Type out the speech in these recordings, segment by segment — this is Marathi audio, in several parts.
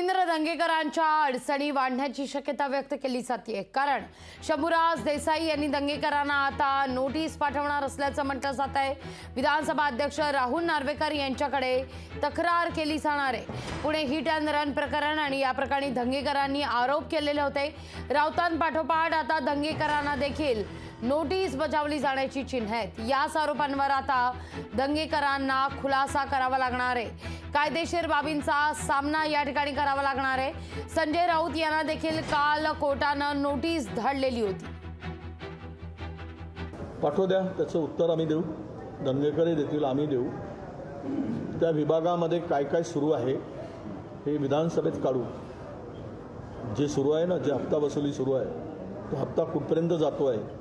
रवींद्र दंगेकरांच्या अडचणी वाढण्याची शक्यता व्यक्त केली जाते, कारण शंभूराज देसाई यांनी दंगेकरांना आता नोटीस पाठवणार असल्याचं म्हटलं जात आहे। विधानसभा अध्यक्ष राहुल नार्वेकर यांच्याकडे तक्रार केली जाणार आहे। पुणे हिट अँड रन प्रकरण आणि या प्रकरणी दंगेकरांनी आरोप केलेले होते। राऊतांपाठोपाठ आता दंगेकरांना देखील नोटीस बजावली जाण्याची चिन्ह आहेत। याच आरोपांवर आता दंगेकरांना खुलासा करावा लागणार आहे। कायदेशीर बाबींचा सामना या ठिकाणी करावा लागणार आहे। संजय राऊत यांना देखील काल कोर्टानं नोटीस धाडलेली होती। पाठवू द्या, त्याचं उत्तर आम्ही देऊ, दंगेकरही देतील, आम्ही देऊ। त्या विभागामध्ये काय काय सुरू आहे हे विधानसभेत काढू। जे सुरू आहे ना, जे हप्ता वसुली सुरू आहे, तो हप्ता कुठपर्यंत जातो आहे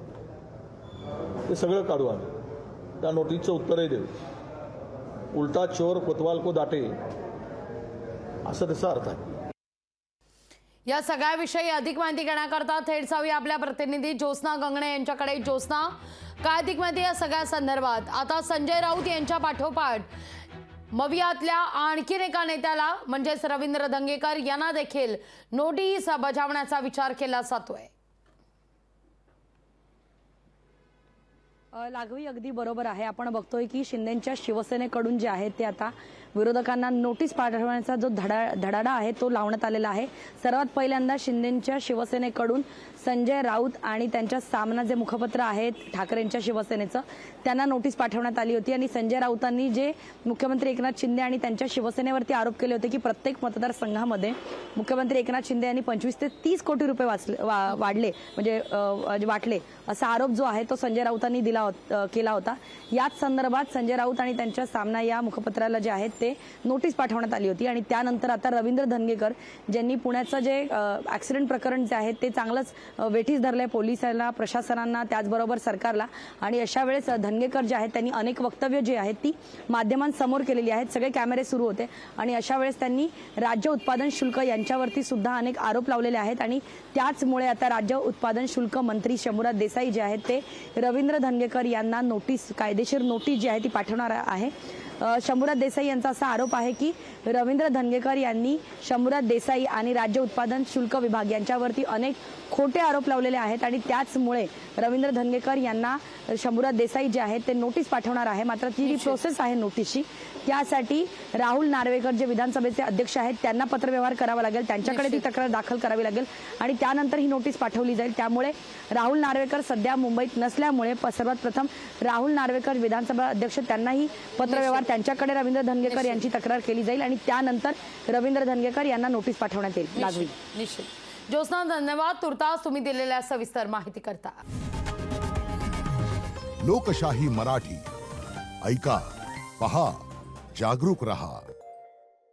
ते सगळं काढू आम्ही। त्या नोटीसचं उत्तरही देऊ। उलटा चोर कोतवाल को दाटे असं त्याचा अर्थ आहे। या सगळ्याविषयी अधिक माहिती घेण्याकरता थेट जाऊया आपल्या प्रतिनिधी ज्योत्स्ना गंगणे यांच्याकडे। ज्योत्स्ना, काय अधिक माहिती या सगळ्या संदर्भात? आता संजय राऊत यांच्या पाठोपाठ मवियातल्या आणखीन एका नेत्याला म्हणजेच रवींद्र दंगेकर यांना देखील नोटीस बजावण्याचा विचार केला जातोय। लागवी अगदी बरोबर आहे। आपण बघतोय की शिंदेच्या शिवसेनेकडून जे आहे ते आता विरोधकांना नोटीस पाठवण्याचा जो धडाडा आहे तो लावण्यात आलेला आहे। सर्वात पहिल्यांदा शिंदेच्या शिवसेनेकडून संजय राऊत आणि त्यांच्या सामना जे मुखपत्र आहेत ठाकरेंच्या शिवसेनेचं, त्यांना नोटीस पाठवण्यात आली होती। आणि संजय राऊतांनी जे मुख्यमंत्री एकनाथ शिंदे आणि त्यांच्या शिवसेनेवरती आरोप केले होते की प्रत्येक मतदारसंघामध्ये मुख्यमंत्री एकनाथ शिंदे यांनी 25 ते 30 कोटी रुपये वाढले म्हणजे वाटले असा आरोप जो आहे तो संजय राऊतांनी केला होता। याच संदर्भात संजय राऊत आणि त्यांच्या सामना या मुखपत्राला जे आहेत ते नोटीस पाठवण्यात आली होती। आणि त्यानंतर आता रवींद्र दंगेकर ज्यांनी पुण्याचं जे ऍक्सिडेंट प्रकरण जे आहे ते चांगलंच वेठीस धरलंय पोलिसांना, प्रशासनांना, त्याचबरोबर सरकारला। आणि अशा वेळेस दंगेकर जे आहेत त्यांनी अनेक वक्तव्य जे आहेत ती माध्यमांसमोर केलेली आहेत। सगळे कॅमेरे सुरू होते आणि अशा वेळेस त्यांनी राज्य उत्पादन शुल्क यांच्यावरती सुद्धा अनेक आरोप लावलेले आहेत। आणि त्याचमुळे आता राज्य उत्पादन शुल्क मंत्री शंभूराज देसाई जे आहेत ते रवींद्र दंगेकर यांना नोटीस, कायदेशीर नोटीस जी आहे ती पाठवणार आहे। शंभूराज देसाई यांचा असा आरोप आहे की रवींद्र दंगेकर यांनी शंभूराज देसाई आणि राज्य उत्पादन शुल्क विभाग यांच्यावरती अनेक खोटे आरोप लावलेले आहेत। आणि त्याचमुळे रवींद्र दंगेकर यांना शंभूराज देसाई जे आहेत ते नोटीस पाठवणार आहे। मात्र ती जी प्रोसेस आहे नोटीसची, त्यासाठी राहुल नार्वेकर जे विधानसभेचे अध्यक्ष आहेत त्यांना पत्रव्यवहार करावा लागेल, त्यांच्याकडे ती तक्रार दाखल करावी लागेल आणि त्यानंतर ही नोटीस पाठवली जाईल। त्यामुळे राहुल नार्वेकर सध्या मुंबईत नसल्यामुळे सर्वात प्रथम राहुल नार्वेकर विधानसभा अध्यक्ष त्यांनाही पत्रव्यवहार त्यांच्याकडे रवींद्र दंगेकर यांची तक्रार केली जाईल आणि त्यानंतर रवींद्र दंगेकर यांना नोटीस पाठवण्यात येईल। लागवी निश्चित। ज्योत्स्ना, धन्यवाद तुर्तास तुम्ही दिलेल्या सविस्तर माहिती करता। लोकशाही मराठी ऐका, पहा, जागरूक रहा।